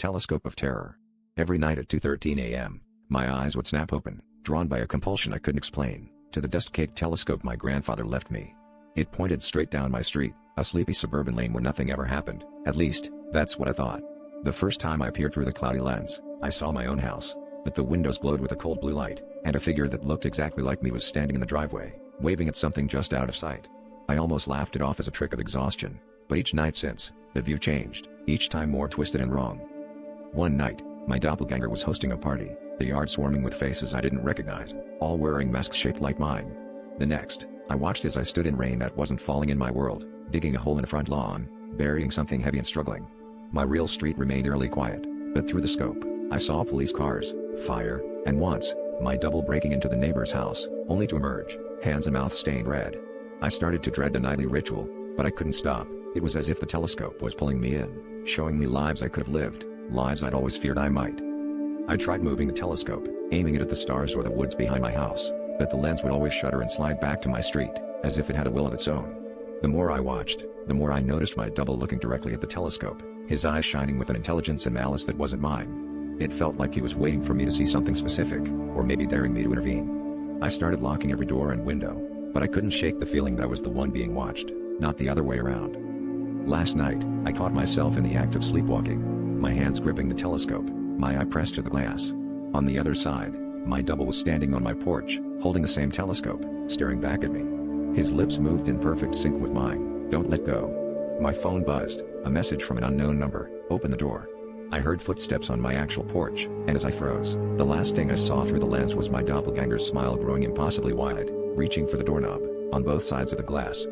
Telescope of terror. Every night at 2:13 a.m., my eyes would snap open, drawn by a compulsion I couldn't explain, to the dust-caked telescope my grandfather left me. It pointed straight down my street, a sleepy suburban lane where nothing ever happened. At least, that's what I thought. The first time I peered through the cloudy lens, I saw my own house, but the windows glowed with a cold blue light, and a figure that looked exactly like me was standing in the driveway, waving at something just out of sight. I almost laughed it off as a trick of exhaustion, but each night since, the view changed, each time more twisted and wrong. One night, my doppelganger was hosting a party, the yard swarming with faces I didn't recognize, all wearing masks shaped like mine. The next, I watched as I stood in rain that wasn't falling in my world, digging a hole in the front lawn, burying something heavy and struggling. My real street remained eerily quiet, but through the scope, I saw police cars, fire, and once, my double breaking into the neighbor's house, only to emerge, hands and mouth stained red. I started to dread the nightly ritual, but I couldn't stop. It was as if the telescope was pulling me in, showing me lives I could have lived, lives I'd always feared I might. I tried moving the telescope, aiming it at the stars or the woods behind my house, but the lens would always shudder and slide back to my street, as if it had a will of its own. The more I watched, the more I noticed my double looking directly at the telescope, his eyes shining with an intelligence and malice that wasn't mine. It felt like he was waiting for me to see something specific, or maybe daring me to intervene. I started locking every door and window, but I couldn't shake the feeling that I was the one being watched, not the other way around. Last night, I caught myself in the act of sleepwalking, my hands gripping the telescope, my eye pressed to the glass. On the other side, my double was standing on my porch, holding the same telescope, staring back at me. His lips moved in perfect sync with mine. "Don't let go." My phone buzzed, a message from an unknown number. "Open the door." I heard footsteps on my actual porch, and as I froze, the last thing I saw through the lens was my doppelganger's smile growing impossibly wide, reaching for the doorknob, on both sides of the glass,